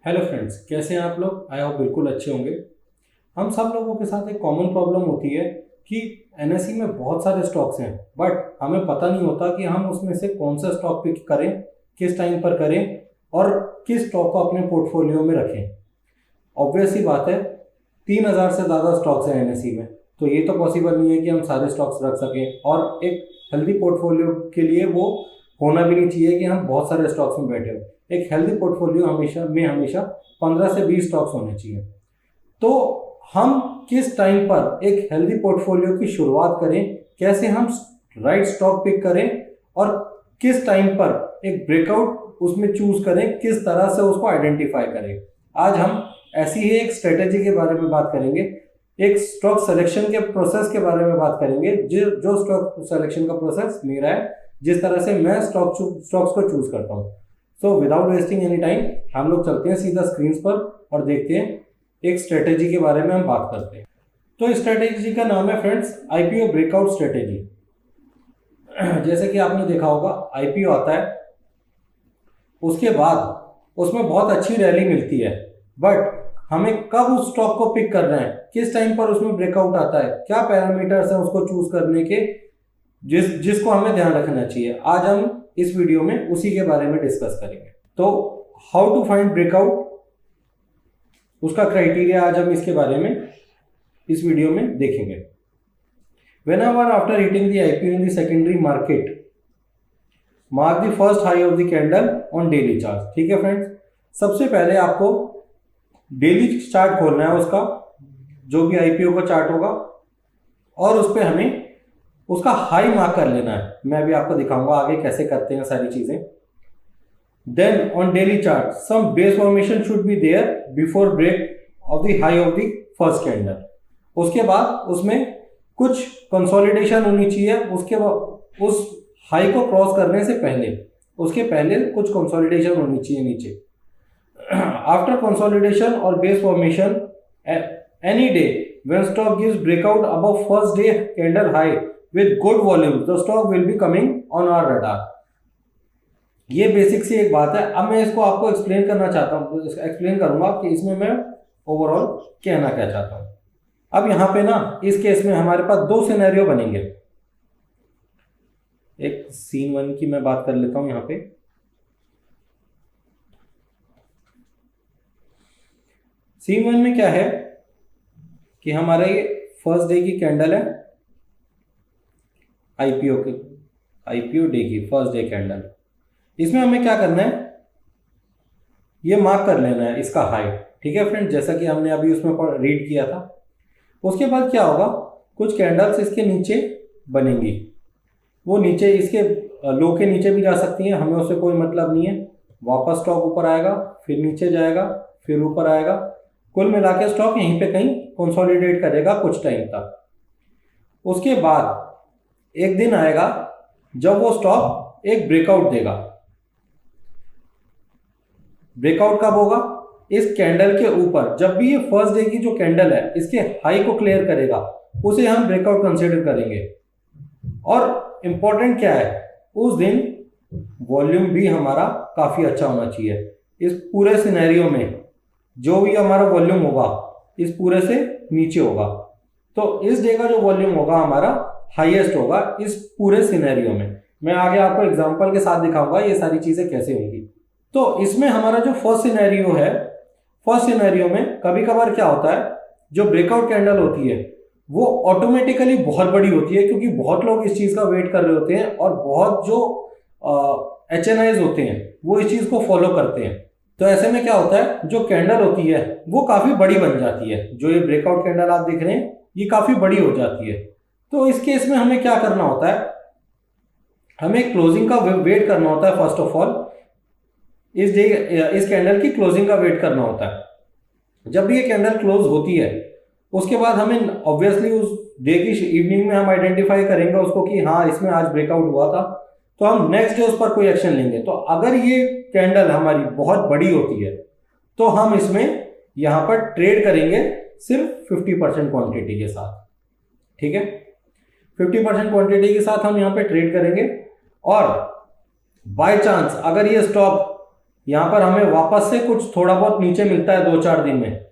Hello friends, कैसे हैं आप लोग? आई होप बिल्कुल अच्छे होंगे। हम सब लोगों के साथ एक कॉमन प्रॉब्लम होती है कि एनएसई में बहुत सारे स्टॉक्स हैं, बट हमें पता नहीं होता कि हम उसमें से कौन सा स्टॉक पिक करें, किस टाइम पर करें और किस स्टॉक को अपने पोर्टफोलियो में रखें। ऑब्वियस सी बात है, 3,000 से ज़्यादा स्टॉक्स हैं एनएसई में, तो ये तो पॉसिबल नहीं है कि हम सारे स्टॉक्स रख सकें। और एक हेल्दी पोर्टफोलियो के लिए वो होना भी नहीं चाहिए कि हम बहुत सारे स्टॉक्स में बैठे हो। एक हेल्दी पोर्टफोलियो हमेशा 15 से 20 स्टॉक्स होने चाहिए। तो हम किस टाइम पर एक हेल्दी पोर्टफोलियो की शुरुआत करें, कैसे हम राइट स्टॉक पिक करें और किस टाइम पर एक ब्रेकआउट उसमें चूज करें, किस तरह से उसको आइडेंटिफाई करें। आज हम ऐसी ही एक स्ट्रेटेजी के बारे में बात करेंगे, एक स्टॉक सिलेक्शन के प्रोसेस के बारे में बात करेंगे, जो स्टॉक सिलेक्शन का प्रोसेस मेरा है, जिस तरह से मैं स्टॉक्स को चूज करता हूँ। So without wasting any time हम लोग चलते हैं सीधा स्क्रीन पर और देखते हैं एक स्ट्रेटेजी के बारे में हम बात करते हैं। तो इस स्ट्रेटेजी का नाम है फ्रेंड्स आईपीओ ब्रेकआउट स्ट्रेटेजी। जैसे कि आपने देखा होगा, आईपीओ आता है, उसके बाद उसमें बहुत अच्छी रैली मिलती है, बट हमें कब उस स्टॉक को पिक करना है, किस टाइम पर उसमें ब्रेकआउट आता है, क्या पैरामीटर्स हैं उसको चूज करने के, जिसको हमें ध्यान रखना चाहिए। आज हम इस वीडियो में उसी के बारे में डिस्कस करेंगे। तो हाउ टू फाइंड ब्रेकआउट, उसका क्राइटेरिया आज हम इसके बारे में इस वीडियो में देखेंगे। Whenever after hitting the IPO in the secondary market, mark the first high of the candle on daily chart। ठीक है फ्रेंड्स, सबसे पहले आपको डेली चार्ट खोलना है उसका, जो भी आईपीओ का चार्ट होगा, और उस पर हमें उसका हाई मार्क कर लेना है। मैं भी आपको दिखाऊंगा आगे कैसे करते हैं सारी चीजें। Then on daily chart some base formation should be there before break of the high of the first candle. उसके बाद उसमें कुछ कंसोलिडेशन होनी चाहिए, उसके बाद उस हाई को क्रॉस करने से पहले, उसके पहले कुछ कंसोलिडेशन होनी चाहिए नीचे। आफ्टर कंसोलिडेशन और base formation any day when stock gives breakout above first day candle high with good volume, the stock will be coming on our radar. ये बेसिक सी एक बात है। अब मैं इसको आपको एक्सप्लेन करना चाहता हूँ, एक्सप्लेन करूंगा कि इसमें मैं ओवरऑल कहना क्या चाहता हूँ। अब यहाँ पे ना इस केस में हमारे पास दो सिनेरियो बनेंगे। एक सीन 1 की मैं बात कर लेता हूं। यहाँ पे सीन 1 में क्या है कि हमारे ये फर्स्ट डे की कैंडल है, आईपीओ डे की फर्स्ट डे कैंडल। इसमें हमें क्या करना है, ये मार्क कर लेना है इसका हाई। ठीक है फ्रेंड, जैसा कि हमने अभी उसमें रीड किया था। उसके बाद क्या होगा, कुछ कैंडल्स इसके नीचे बनेंगी, वो नीचे इसके लो के नीचे भी जा सकती हैं, हमें उससे कोई मतलब नहीं है। वापस स्टॉक ऊपर आएगा, फिर नीचे जाएगा, फिर ऊपर आएगा। कुल मिला के स्टॉक यहीं पे कहीं कंसोलिडेट करेगा कुछ टाइम तक। उसके बाद एक दिन आएगा जब वो स्टॉक एक ब्रेकआउट देगा। ब्रेकआउट कब होगा, इस कैंडल के ऊपर। जब भी ये फर्स्ट डे की जो कैंडल है इसके हाई को क्लियर करेगा, उसे हम ब्रेकआउट कंसीडर करेंगे। और इंपॉर्टेंट क्या है, उस दिन वॉल्यूम भी हमारा काफी अच्छा होना चाहिए। इस पूरे सिनेरियो में जो भी हमारा वॉल्यूम होगा इस पूरे से नीचे होगा, तो इस डे का जो वॉल्यूम होगा हमारा हाईएस्ट होगा इस पूरे सिनेरियो में। मैं आगे आपको एग्जांपल के साथ दिखाऊंगा ये सारी चीजें कैसे होंगी। तो इसमें हमारा जो फर्स्ट सिनेरियो है, फर्स्ट सिनेरियो में कभी कभार क्या होता है, जो ब्रेकआउट कैंडल होती है वो ऑटोमेटिकली बहुत बड़ी होती है, क्योंकि बहुत लोग इस चीज का वेट कर रहे होते हैं और बहुत जो HNIs होते हैं वो इस चीज को फॉलो करते हैं। तो ऐसे में क्या होता है, जो कैंडल होती है वो काफी बड़ी बन जाती है। जो ये ब्रेकआउट कैंडल आप देख रहे हैं ये काफी बड़ी हो जाती है। तो इस केस में हमें क्या करना होता है, हमें क्लोजिंग का वेट करना होता है। फर्स्ट ऑफ ऑल इस कैंडल की क्लोजिंग का वेट करना होता है। जब भी ये कैंडल क्लोज होती है उसके बाद हमें ऑब्वियसली उस डे की इवनिंग में हम आइडेंटिफाई करेंगे उसको कि हाँ इसमें आज ब्रेकआउट हुआ था, तो हम नेक्स्ट डे उस पर कोई एक्शन लेंगे। तो अगर ये कैंडल हमारी बहुत बड़ी होती है तो हम इसमें यहां पर ट्रेड करेंगे सिर्फ 50% क्वांटिटी के साथ। ठीक है, 50% क्वांटिटी के साथ हम यहां पे ट्रेड करेंगे। और बाय चांस अगर ये स्टॉक यहाँ पर हमें वापस से कुछ थोड़ा बहुत नीचे मिलता है 2-4 दिन में,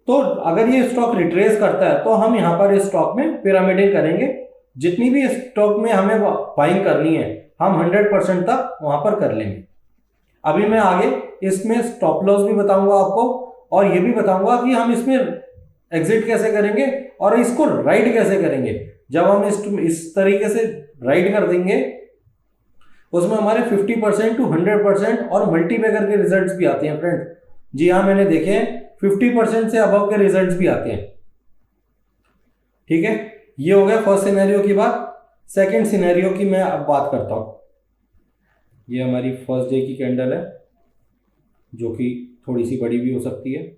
तो अगर ये स्टॉक रिट्रेस करता है तो हम यहाँ पर इस स्टॉक में पिरामिडिंग करेंगे। जितनी भी स्टॉक में हमें बाइंग करनी है हम 100% तक वहां पर कर लेंगे। अभी मैं आगे इसमें स्टॉप लॉस भी बताऊंगा आपको, और ये भी बताऊंगा कि हम इसमें एग्जिट कैसे करेंगे और इसको राइड कैसे करेंगे। जब हम इस तरीके से राइड कर देंगे उसमें हमारे 50% टू 100% और मल्टीबैगर के रिजल्ट्स भी आते हैं फ्रेंड्स। जी हाँ, मैंने देखे हैं 50% से अबव के रिजल्ट्स भी आते हैं। ठीक है, ये हो गया फर्स्ट सिनेरियो की बात। सेकंड सिनेरियो की मैं अब बात करता हूं। ये हमारी फर्स्ट डे की कैंडल है जो कि थोड़ी सी बड़ी भी हो सकती है।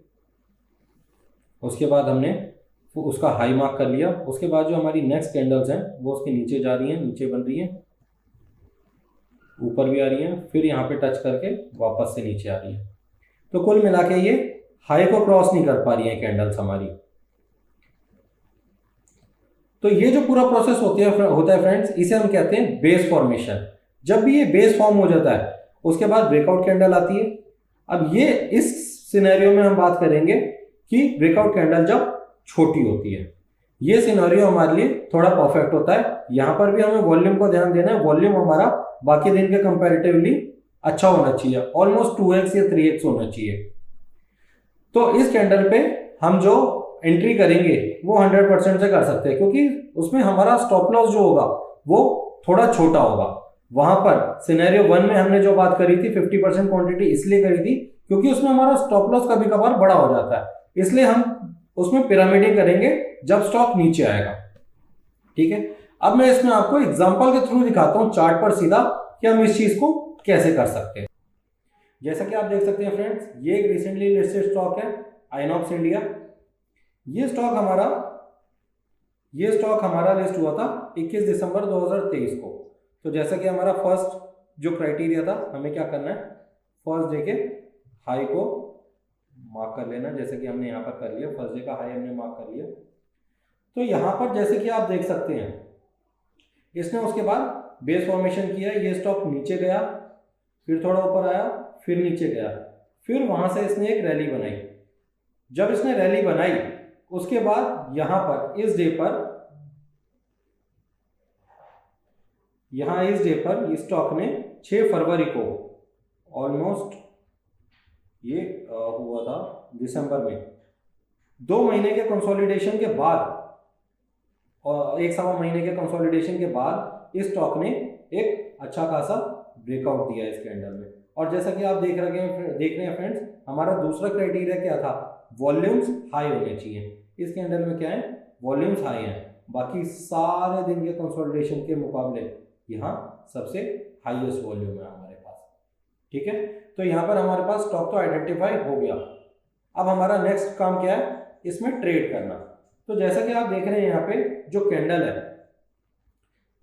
उसके बाद हमने उसका हाई मार्क कर लिया। उसके बाद जो हमारी नेक्स्ट कैंडल्स हैं वो उसके नीचे जा रही हैं, नीचे बन रही हैं, ऊपर भी आ रही हैं, फिर यहाँ पे टच करके वापस से नीचे आ रही है। तो कुल मिला के ये हाई को क्रॉस नहीं कर पा रही है कैंडल्स हमारी। तो ये जो पूरा प्रोसेस होता है फ्रेंड्स, इसे हम कहते हैं बेस फॉर्मेशन। जब भी ये बेस फॉर्म हो जाता है उसके बाद ब्रेकआउट कैंडल आती है। अब ये इस सिनेरियो में हम बात करेंगे कि ब्रेकआउट कैंडल जब छोटी होती है, ये सिनेरियो हमारे लिए थोड़ा परफेक्ट होता है। यहां पर भी हमें वॉल्यूम को ध्यान देना है। वॉल्यूम हमारा बाकी दिन के कंपैरेटिवली अच्छा होना चाहिए, ऑलमोस्ट 2x या 3x होना चाहिए। तो इस कैंडल पे हम जो एंट्री करेंगे वो 100% से कर सकते हैं, क्योंकि उसमें हमारा स्टॉप लॉस जो होगा वो थोड़ा छोटा होगा। वहां पर सिनेरियो 1 में हमने जो बात करी थी 50% क्वांटिटी इसलिए करी थी क्योंकि उसमें हमारा स्टॉप लॉस कभी कभार बड़ा हो जाता है, इसलिए हम उसमें पिरामिडिंग करेंगे जब स्टॉक नीचे आएगा। ठीक है, अब मैं इसमें आपको एग्जांपल के थ्रू दिखाता हूं चार्ट पर सीधा कि हम इस चीज को कैसे कर सकते हैं। जैसा कि आप देख सकते हैं फ्रेंड्स, ये एक रिसेंटली लिस्टेड स्टॉक है आइनॉक्स इंडिया। ये स्टॉक हमारा लिस्ट हुआ था 21 दिसंबर 2023 को। तो जैसा कि हमारा फर्स्ट जो क्राइटेरिया था, हमें क्या करना है, फर्स्ट डे के हाई को मार्क कर लेना, जैसे कि हमने यहाँ पर कर लिया। फर्स्ट डे का हाई हमने मार्क कर लिया। तो यहाँ पर जैसे कि आप देख सकते हैं इसने उसके बाद बेस फॉर्मेशन किया। ये स्टॉक नीचे गया, फिर थोड़ा ऊपर आया, फिर नीचे गया, फिर वहां से इसने एक रैली बनाई। जब इसने रैली बनाई उसके बाद यहां पर इस डे पर स्टॉक ने 6 फरवरी को ऑलमोस्ट ये हुआ था दिसंबर में, 2 महीने के कंसोलिडेशन के बाद और 1 सवा महीने के कंसोलिडेशन के बाद इस स्टॉक ने एक अच्छा खासा ब्रेकआउट दिया इस कैंडल में। और जैसा कि आप देख रहे हैं फ्रेंड्स, हमारा दूसरा क्राइटेरिया क्या था, वॉल्यूम्स हाई होने चाहिए। इस कैंडल में क्या है, वॉल्यूम्स हाई हैं, बाकी सारे दिन के कंसोलिडेशन के मुकाबले यहाँ सबसे हाईएस्ट वॉल्यूम है हमारे पास। ठीक है, तो यहाँ पर हमारे पास स्टॉक तो आइडेंटिफाई हो गया। अब हमारा नेक्स्ट काम क्या है, इसमें ट्रेड करना। तो जैसा कि आप देख रहे हैं यहाँ पे जो कैंडल है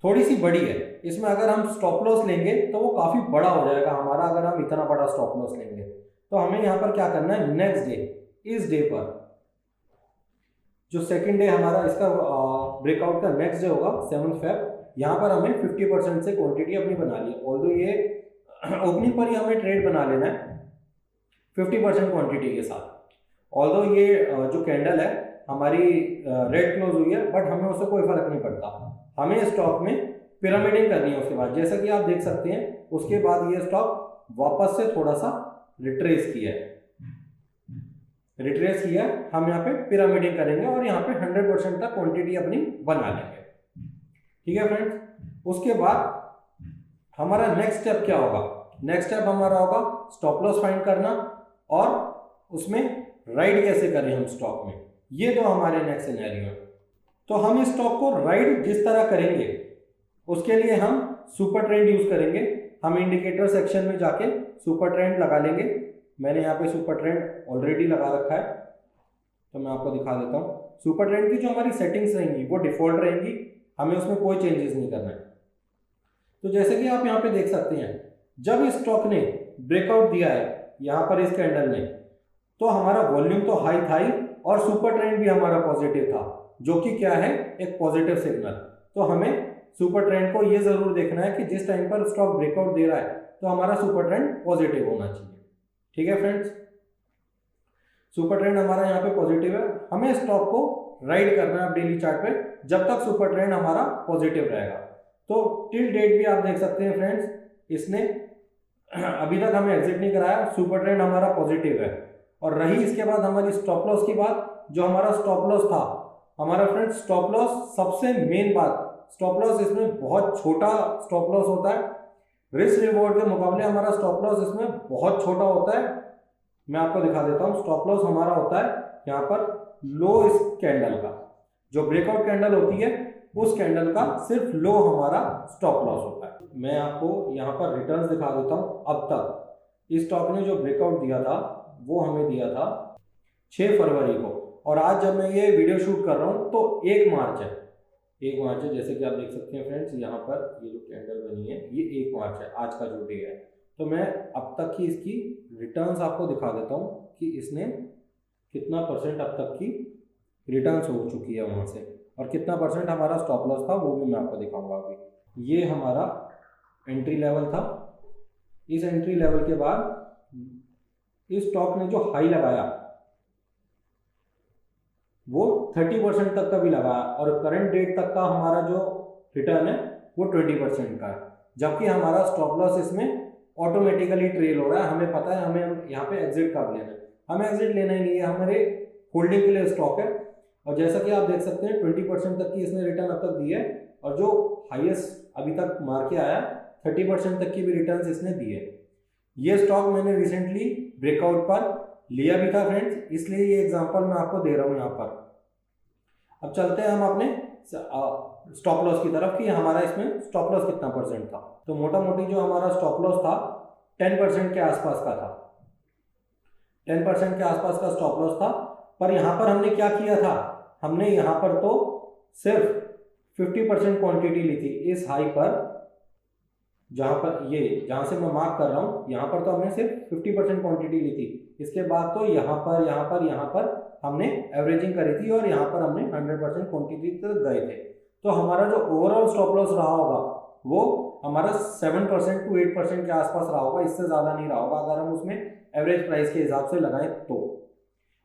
थोड़ी सी बड़ी है, इसमें अगर हम स्टॉप लॉस लेंगे तो वो काफी बड़ा हो जाएगा हमारा। अगर हम इतना बड़ा स्टॉप लॉस लेंगे तो हमें यहाँ पर क्या करना है, नेक्स्ट डे, इस डे पर जो सेकंड डे हमारा इसका ब्रेकआउट का नेक्स्ट डे होगा 7 फेब, यहाँ पर हमें 50% से क्वांटिटी अपनी बना ली। ऑल्दो ये ओपनिंग पर ही हमें ट्रेड बना लेना है 50% क्वांटिटी के साथ। ऑल्दो ये जो कैंडल है हमारी रेड क्लोज हुई है, बट हमें उससे कोई फर्क नहीं पड़ता। हमें स्टॉक में पिरामिडिंग करनी है उसके बाद। जैसा कि आप देख सकते हैं उसके बाद ये स्टॉक वापस से थोड़ा सा रिट्रेस किया है, हम यहाँ पे पिरामिडिंग करेंगे और यहाँ पे 100% तक क्वांटिटी अपनी बना लेंगे। ठीक है फ्रेंड्स, उसके बाद हमारा नेक्स्ट स्टेप क्या होगा, नेक्स्ट स्टेप हमारा होगा स्टॉप लॉस फाइंड करना और उसमें राइड कैसे करें हम स्टॉक में। ये तो हमारे नेक्स्ट सिनेरियो है। तो हम इस स्टॉक को राइड जिस तरह करेंगे उसके लिए हम सुपर ट्रेंड यूज करेंगे। हम इंडिकेटर सेक्शन में जाके सुपर ट्रेंड लगा लेंगे। मैंने यहाँ पे सुपर ट्रेंड ऑलरेडी लगा रखा है, तो मैं आपको दिखा देता हूँ। सुपर ट्रेंड की जो हमारी सेटिंग्स रहेंगी वो डिफॉल्ट रहेंगी, हमें उसमें कोई चेंजेस नहीं करना है। तो जैसे कि आप यहाँ पे देख सकते हैं जब इस स्टॉक ने ब्रेकआउट दिया है यहाँ पर इस कैंडल ने, तो हमारा वॉल्यूम तो हाई था ही और सुपर ट्रेंड भी हमारा पॉजिटिव था, जो कि क्या है, एक पॉजिटिव सिग्नल। तो हमें सुपर ट्रेंड को ये जरूर देखना है कि जिस टाइम पर स्टॉक ब्रेकआउट दे रहा है तो हमारा सुपर ट्रेंड पॉजिटिव होना चाहिए। ठीक है फ्रेंड्स, सुपर ट्रेंड हमारा यहाँ पे पॉजिटिव है, हमें स्टॉक को राइड करना है डेली चार्ट पे जब तक सुपर ट्रेंड हमारा पॉजिटिव रहेगा। तो टिल डेट भी आप देख सकते हैं फ्रेंड्स, इसने अभी तक हमें एग्जिट नहीं कराया, सुपर ट्रेंड हमारा पॉजिटिव है। और रही इसके बाद हमारी स्टॉप लॉस की बात, जो हमारा स्टॉप लॉस था हमारा फ्रेंड्स, स्टॉप लॉस सबसे मेन बात, स्टॉप लॉस इसमें बहुत छोटा स्टॉप लॉस होता है, रिस्क रिवॉर्ड के मुकाबले हमारा स्टॉप लॉस इसमें बहुत छोटा होता है। मैं आपको दिखा देता हूँ, स्टॉप लॉस हमारा होता है यहाँ पर लो इस कैंडल का, जो ब्रेकआउट कैंडल होती है उस कैंडल का सिर्फ लो हमारा स्टॉप लॉस होता है। मैं आपको यहाँ पर रिटर्न्स दिखा देता हूँ। अब तक इस स्टॉक ने जो ब्रेकआउट दिया था वो हमें दिया था 6 फरवरी को, और आज जब मैं ये वीडियो शूट कर रहा हूँ तो 1 मार्च है, 1 मार्च है। जैसे कि आप देख सकते हैं फ्रेंड्स, यहाँ पर ये जो कैंडल बनी है ये 1 मार्च है, आज का जो डे है। तो मैं अब तक की इसकी रिटर्न्स आपको दिखा देता हूँ कि इसने कितना परसेंट अब तक की रिटर्न्स हो चुकी है वहाँ से, और कितना परसेंट हमारा स्टॉप लॉस था वो भी मैं आपको दिखाऊंगा अभी। ये हमारा एंट्री लेवल था, इस एंट्री लेवल के बाद इस स्टॉक ने जो हाई लगाया वो 30% तक का भी लगाया, और करंट डेट तक का हमारा जो रिटर्न है वो 20% का है, जबकि हमारा स्टॉप लॉस इसमें ऑटोमेटिकली ट्रेल हो रहा है। हमें पता है हमें यहाँ पे एग्जिट कब लेना है, हमें एग्जिट लेना ही नहीं है, हमारे होल्डिंग के लिए स्टॉक है। और जैसा कि आप देख सकते हैं 20% तक की इसने रिटर्न अब तक दी है, और जो हाईएस्ट अभी तक मार के आया 30% तक की भी रिटर्न इसने दी है। ये स्टॉक मैंने रिसेंटली ब्रेकआउट पर लिया भी था फ्रेंड्स, इसलिए ये एग्जांपल मैं आपको दे रहा हूँ यहाँ पर। अब चलते हैं हम अपने स्टॉप लॉस की तरफ कि हमारा इसमें स्टॉप लॉस कितना परसेंट था। तो मोटा मोटी जो हमारा स्टॉप लॉस था 10% के आसपास का था, 10% के आसपास का स्टॉप लॉस था। पर यहाँ पर हमने क्या किया था, हमने यहाँ पर तो सिर्फ 50% क्वांटिटी ली थी इस हाई पर, जहाँ पर ये जहाँ से मैं मार्क कर रहा हूँ यहाँ पर तो हमने सिर्फ 50% क्वांटिटी ली थी। इसके बाद तो यहाँ पर हमने एवरेजिंग करी थी, और यहाँ पर हमने 100% क्वांटिटी तक गए थे। तो हमारा जो ओवरऑल स्टॉप लॉस रहा होगा वो हमारा 7% to 8% के आसपास रहा होगा, इससे ज़्यादा नहीं रहा होगा अगर हम उसमें एवरेज प्राइस के हिसाब से लगाएं तो।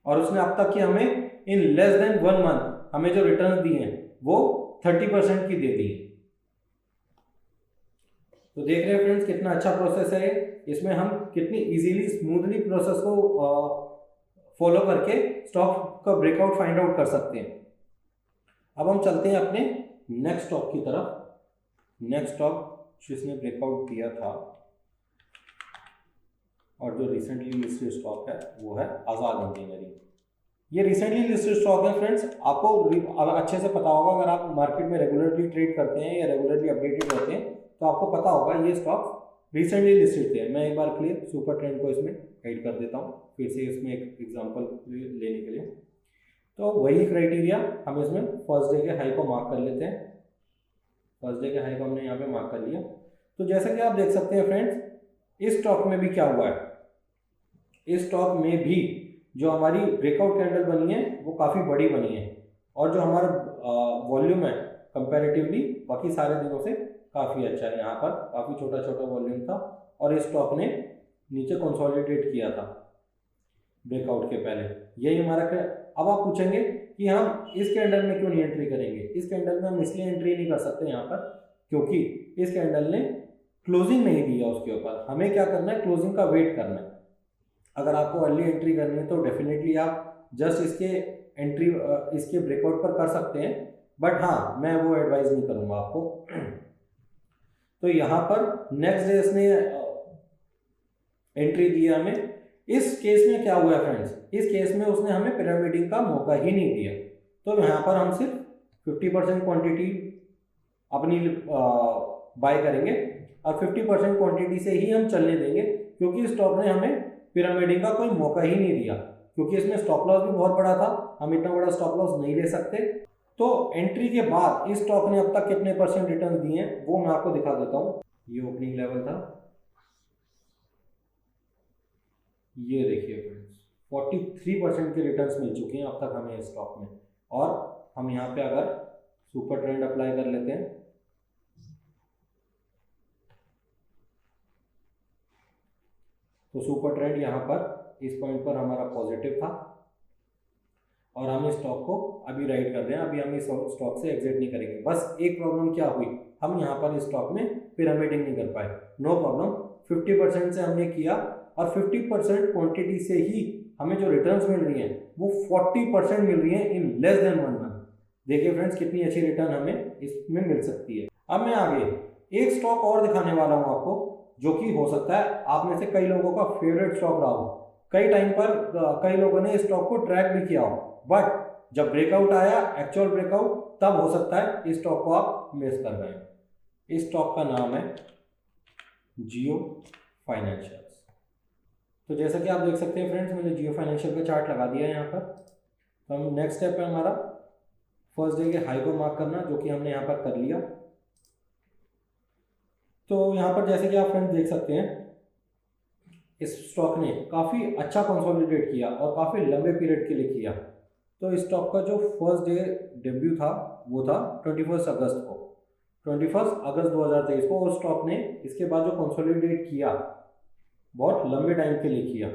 और उसने अब तक की हमें इन लेस देन 1 मंथ हमें जो रिटर्न दिए हैं वो 30% की दे दी है। तो देख रहे हैं फ्रेंड्स कितना अच्छा प्रोसेस है, इसमें हम कितनी इजीली स्मूथली प्रोसेस को फॉलो करके स्टॉक का ब्रेकआउट फाइंड आउट कर सकते हैं। अब हम चलते हैं अपने नेक्स्ट स्टॉक की तरफ। नेक्स्ट स्टॉक जिसने ब्रेकआउट दिया था और जो रिसेंटली लिस्टेड स्टॉक है वो है आज़ाद इंजीनियरिंग। ये रिसेंटली लिस्टेड स्टॉक है फ्रेंड्स, आपको अच्छे से पता होगा अगर आप मार्केट में रेगुलरली ट्रेड करते हैं या रेगुलरली अपडेटेड रहते हैं तो आपको पता होगा ये स्टॉक रिसेंटली लिस्टेड थे। मैं एक बार क्लियर सुपर ट्रेंड को इसमें ऐड कर देता हूँ फिर से इसमें एक एग्जांपल लेने के लिए। तो वही क्राइटेरिया हम इसमें फर्स्ट डे के हाई को मार्क कर लेते हैं। फर्स्ट डे के हाई को हमने यहाँ पे मार्क कर लिया। तो जैसा कि आप देख सकते हैं फ्रेंड्स, इस स्टॉक में भी क्या हुआ है, इस स्टॉक में भी जो हमारी ब्रेकआउट कैंडल बनी है वो काफ़ी बड़ी बनी है, और जो हमारा वॉल्यूम है कंपैरेटिवली बाकी सारे दिनों से काफ़ी अच्छा है। यहाँ पर काफ़ी छोटा छोटा वॉल्यूम था, और इस स्टॉक ने नीचे कंसोलिडेट किया था ब्रेकआउट के पहले। यही हमारा अब आप पूछेंगे कि हम इस कैंडल में क्यों नहीं एंट्री करेंगे। इस कैंडल में हम इसलिए एंट्री नहीं कर सकते यहाँ पर क्योंकि इस कैंडल ने क्लोजिंग नहीं दी है उसके ऊपर। हमें क्या करना है, क्लोजिंग का वेट करना है। अगर आपको अर्ली एंट्री करनी है तो डेफिनेटली आप जस्ट इसके ब्रेकआउट पर कर सकते हैं, बट हाँ मैं वो एडवाइस नहीं करूँगा आपको। तो यहाँ पर नेक्स्ट डे इसने एंट्री दिया हमें। इस केस में क्या हुआ है फ्रेंड्स, इस केस में उसने हमें पिरामिडिंग का मौका ही नहीं दिया। तो यहाँ पर हम सिर्फ 50% क्वांटिटी अपनी बाय करेंगे और 50% क्वांटिटी से ही हम चलने देंगे, क्योंकि स्टॉक ने हमें पिरामिडिंग का कोई मौका ही नहीं दिया। क्योंकि इसमें स्टॉप लॉस भी बहुत बड़ा था, हम इतना बड़ा स्टॉप लॉस नहीं ले सकते। तो एंट्री के बाद इस स्टॉक ने अब तक कितने परसेंट रिटर्न दिए हैं वो मैं आपको दिखा देता हूँ। ये ओपनिंग लेवल था, ये देखिए फ्रेंड्स 43% के रिटर्न्स मिल चुके हैं अब तक हमें इस स्टॉक में। और हम यहाँ पे अगर सुपर ट्रेंड अप्लाई कर लेते हैं तो सुपर ट्रेंड यहाँ पर इस पॉइंट पर हमारा पॉजिटिव था और हम इस स्टॉक को अभी राइट कर रहे हैं, अभी हम इस स्टॉक से एग्जिट नहीं करेंगे। बस एक प्रॉब्लम क्या हुई, हम यहाँ पर इस स्टॉक में पिरामिडिंग नहीं कर पाए। नो प्रॉब्लम, 50% से हमने किया और 50% क्वांटिटी से ही हमें जो रिटर्न्स मिल रही हैं वो 40% मिल रही हैं इन लेस देन 1 मंथ। देखिए फ्रेंड्स कितनी अच्छी रिटर्न हमें इसमें मिल सकती है। अब मैं आगे एक स्टॉक और दिखाने वाला हूँ आपको, जो कि हो सकता है आप में से कई लोगों का फेवरेट स्टॉक रहा हो। कई टाइम पर कई लोगों ने इस स्टॉक को ट्रैक भी किया हो, बट जब ब्रेकआउट आया, एक्चुअल ब्रेकआउट, तब हो सकता है इस स्टॉक को आप मिस कर रहे हैं। इस स्टॉक का नाम है जियो फाइनेंशियल्स। तो जैसा कि आप देख सकते हैं फ्रेंड्स, मैंने जियो फाइनेंशियल का चार्ट लगा दिया है यहाँ पर। तो हम नेक्स्ट स्टेप है हमारा फर्स्ट डे के हाई को मार्क करना, जो कि हमने यहाँ पर कर लिया। तो यहाँ पर जैसे कि आप फ्रेंड्स देख सकते हैं, इस स्टॉक ने काफ़ी अच्छा कंसोलिडेट किया और काफ़ी लंबे पीरियड के लिए किया। तो इस स्टॉक का जो फर्स्ट डे डेब्यू था वो था 21 अगस्त को, 21 अगस्त 2023 को। उस स्टॉक ने इसके बाद जो कंसोलिडेट किया बहुत लंबे टाइम के लिए किया,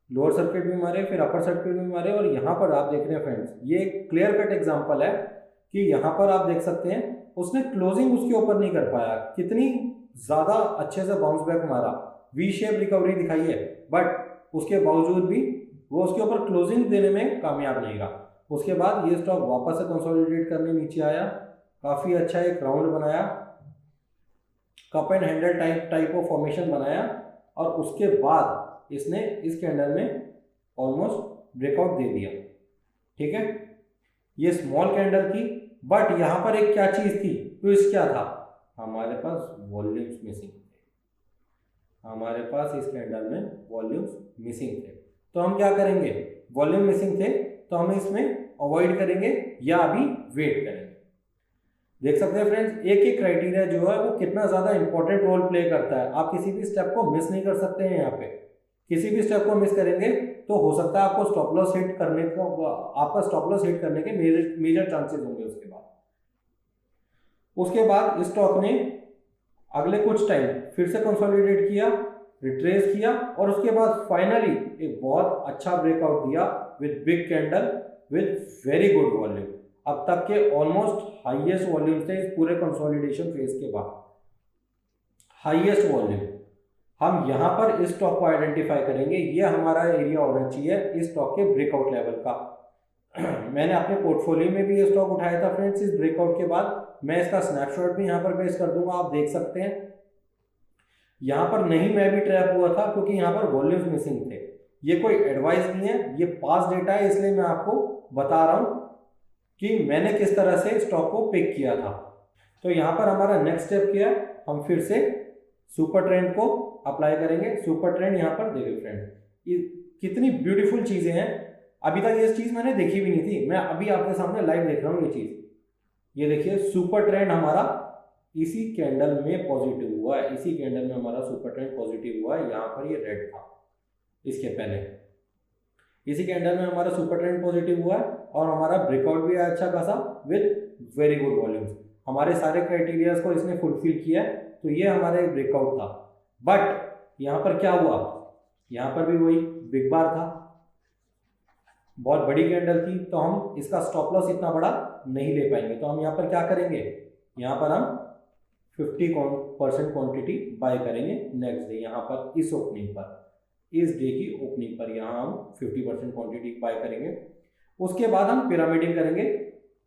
लोअर सर्किट भी मारे, फिर अपर सर्किट भी मारे। और यहाँ पर आप देख रहे हैं फ्रेंड्स, ये एक क्लियर कट एग्जांपल है कि यहाँ पर आप देख सकते हैं उसने क्लोजिंग उसके ऊपर नहीं कर पाया। कितनी ज़्यादा अच्छे से बाउंस बैक मारा, वी शेप रिकवरी दिखाई है, बट उसके बावजूद भी वो उसके ऊपर क्लोजिंग देने में कामयाब नहीं रहा। उसके बाद ये स्टॉक वापस से कंसोलिडेट करने नीचे आया, काफ़ी अच्छा एक राउंड बनाया, cup and handle type of formation बनाया और उसके बाद इसने इस कैंडल में ऑलमोस्ट ब्रेकआउट दे दिया। ठीक है, ये स्मॉल कैंडल थी, बट यहाँ पर एक क्या चीज़ थी, ट्विस्ट क्या था, हमारे पास वॉल्यूम्स मिसिंग थे। हमारे पास इस कैंडल में वॉल्यूम्स मिसिंग थे। तो हम क्या करेंगे, वॉल्यूम मिसिंग थे तो हम इसमें अवॉइड करेंगे या अभी वेट करेंगे। देख सकते हैं फ्रेंड्स, एक एक क्राइटेरिया जो है वो कितना ज़्यादा इंपॉर्टेंट रोल प्ले करता है। आप किसी भी स्टेप को मिस नहीं कर सकते हैं। यहाँ पे किसी भी स्टेप को मिस करेंगे तो हो सकता है आपको स्टॉप लॉस हिट करने का, आपका स्टॉप लॉस हिट करने के मेजर चांसेस होंगे। उसके बाद इस स्टॉक ने अगले कुछ टाइम फिर से कंसोलिडेट किया, रिट्रेस किया और उसके बाद फाइनली एक बहुत अच्छा ब्रेकआउट दिया with big candle with very good volume. अब तक के ऑलमोस्ट हाईएस्ट वॉल्यूम थे इस पूरे कंसोलिडेशन फेज के बाद, हाईएस्ट वॉल्यूम। हम यहाँ पर इस स्टॉक को आइडेंटिफाई करेंगे, ये हमारा एरिया होना चाहिए इस स्टॉक के ब्रेकआउट लेवल का। मैंने अपने पोर्टफोलियो में भी ये स्टॉक उठाया था फ्रेंड्स इस ब्रेकआउट के बाद। मैं इसका स्नैपशॉट भी यहाँ पर पेश कर दूंगा, आप देख सकते हैं। यहाँ पर नहीं मैं भी ट्रैप हुआ था क्योंकि यहाँ पर वॉल्यूम्स मिसिंग थे। ये कोई एडवाइस नहीं है, ये पास डेटा है, इसलिए मैं आपको बता रहा हूँ कि मैंने किस तरह से स्टॉक को पिक किया था। तो यहाँ पर हमारा नेक्स्ट स्टेप क्या है, हम फिर से सुपर ट्रेंड को अप्लाई करेंगे। सुपर ट्रेंड यहाँ पर देखिए फ्रेंड, कितनी ब्यूटीफुल चीज़ें हैं। अभी तक ये चीज़ मैंने देखी भी नहीं थी, मैं अभी आपके सामने लाइव देख रहा हूँ ये चीज़। ये देखिए सुपर ट्रेंड हमारा इसी कैंडल में पॉजिटिव हुआ है, इसी कैंडल में हमारा सुपर ट्रेंड पॉजिटिव हुआ है। यहाँ पर ये रेड था इसके पहले, इसी कैंडल में हमारा सुपर ट्रेंड पॉजिटिव हुआ है और हमारा ब्रेकआउट भी है अच्छा खासा विद वेरी गुड वॉल्यूम्स। हमारे सारे क्राइटेरियाज को इसने फुलफिल किया है, तो ये हमारा एक ब्रेकआउट था। बट यहाँ पर क्या हुआ, यहाँ पर भी वही बिग बार था, बहुत बड़ी कैंडल थी, तो हम इसका स्टॉप लॉस इतना बड़ा नहीं ले पाएंगे। तो हम यहाँ पर क्या करेंगे, यहाँ पर हम 50% क्वांटिटी बाय करेंगे नेक्स्ट डे। यहाँ पर इस ओपनिंग पर, इस डे की ओपनिंग पर यहाँ हम 50% क्वांटिटी बाय करेंगे। उसके बाद हम पिरामिडिंग करेंगे,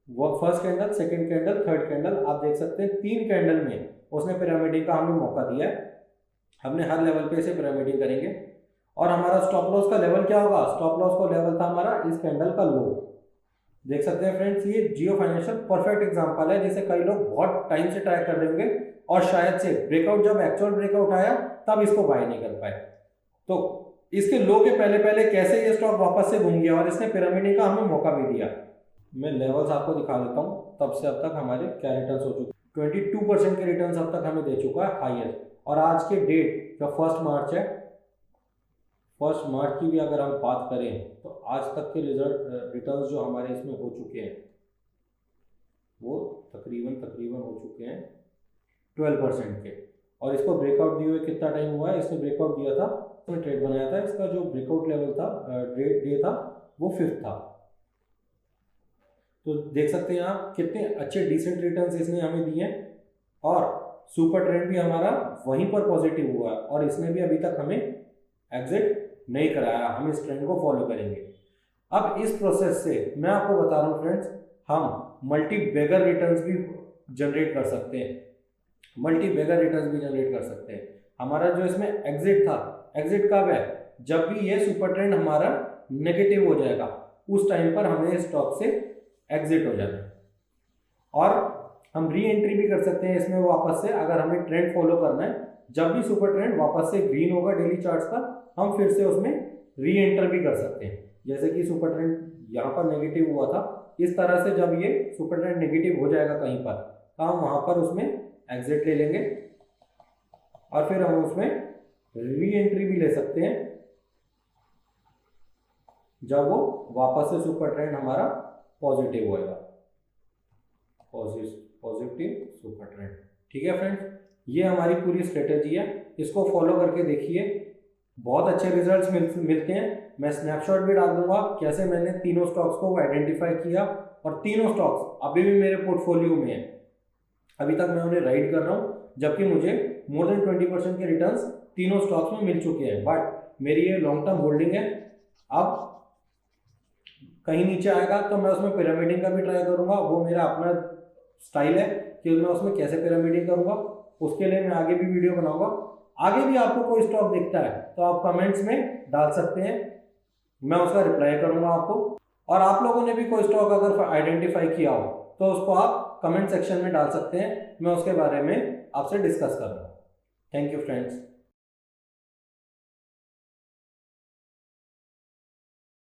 वो first candle, second candle, third candle. आप देख सकते हैं 3 कैंडल में उसने पिरामिडिंग का हमें मौका दिया है। हमने हर लेवल पे से पिरामिडिंग करेंगे और हमारा स्टॉप लॉस का लेवल क्या होगा, स्टॉप लॉस का लेवल था हमारा इस कैंडल का लो। देख सकते हैं फ्रेंड्स, ये जियो फाइनेंशियल परफेक्ट एग्जांपल है जिसे कई लोग बहुत टाइम से ट्रैक कर रहे होंगे और शायद से ब्रेकआउट, जब एक्चुअल ब्रेकआउट आया तब इसको बाय नहीं कर पाए। तो इसके लो के पहले पहले कैसे ये स्टॉक वापस से घूम गया और इसने पिरामिडिंग का हमें मौका भी दिया। मैं लेवल्स आपको दिखा देता हूँ, तब से अब तक हमारे क्या रिटर्न हो चुके, 22% के रिटर्न अब तक हमें दे चुका है हाईएस्ट। और आज के डेट जो 1 मार्च है, 1 मार्च की भी अगर हम बात करें तो आज तक के रिटर्न्स जो हमारे इसमें हो चुके हैं वो तकरीबन हो चुके हैं 12% के। और इसको ब्रेकआउट दिए हुए कितना टाइम हुआ है, इसने ब्रेकआउट दिया था में ट्रेड बनाया था, इसका जो ब्रेकआउट लेवल था, डे था, वो 5th था। तो देख सकते हैं आप कितने अच्छे डिसेंट रिटर्न्स इसने हमें दिए हैं, और सुपर ट्रेंड भी हमारा वहीं पर पॉजिटिव हुआ है, और इसने भी अभी तक हमें एग्जिट नहीं कराया। हम इस ट्रेंड को फॉलो करेंगे। अब इस प्रोसेस से मैं आपको बता रहा हूँ फ्रेंड्स, हम मल्टी बैगर रिटर्न्स भी जनरेट कर सकते हैं, मल्टी बैगर रिटर्न्स भी जनरेट कर सकते हैं। हमारा जो इसमें एग्जिट था, एग्जिट कब है? जब भी ये सुपर ट्रेंड हमारा नेगेटिव हो जाएगा, उस टाइम पर हमें स्टॉक से एग्जिट हो जाना है। और हम री एंट्री भी कर सकते हैं इसमें वापस से, अगर हमें ट्रेंड फॉलो करना है। जब भी सुपर ट्रेंड वापस से ग्रीन होगा डेली चार्ट्स पर, हम फिर से उसमें री एंटर भी कर सकते हैं। जैसे कि सुपर ट्रेंड यहाँ पर नेगेटिव हुआ था, इस तरह से जब ये सुपर ट्रेंड नेगेटिव हो जाएगा कहीं पर, तो हम वहाँ पर उसमें एग्जिट ले लेंगे, और फिर हम उसमें री एंट्री भी ले सकते हैं जब वो वापस से सुपर ट्रेंड हमारा पॉजिटिव होएगा, पॉजिटिव सुपर ट्रेंड। ठीक है फ्रेंड्स, ये हमारी पूरी स्ट्रेटेजी है, इसको फॉलो करके देखिए, बहुत अच्छे रिजल्ट्स मिलते हैं। मैं स्नैपशॉट भी डाल दूंगा कैसे मैंने तीनों स्टॉक्स को आइडेंटिफाई किया, और तीनों स्टॉक्स अभी भी मेरे पोर्टफोलियो में है। अभी तक मैं उन्हें राइड कर रहा हूँ, जबकि मुझे मोर देन 20% के रिटर्न्स तीनों स्टॉक्स में मिल चुके हैं। बट मेरी ये लॉन्ग टर्म होल्डिंग है। अब कहीं नीचे आएगा तो मैं उसमें पिरामिडिंग का भी ट्राई करूंगा, वो मेरा अपना स्टाइल है कि मैं उसमें कैसे पिरामिडिंग करूंगा, उसके लिए मैं आगे भी वीडियो बनाऊंगा। आगे भी आपको कोई स्टॉक दिखता है तो आप कमेंट्स में डाल सकते हैं, मैं उसका रिप्लाई करूंगा आपको। और आप लोगों ने भी कोई स्टॉक अगर आइडेंटिफाई किया हो तो उसको आप कमेंट सेक्शन में डाल सकते हैं, मैं उसके बारे में आपसे डिस्कस करूंगा। Thank you friends.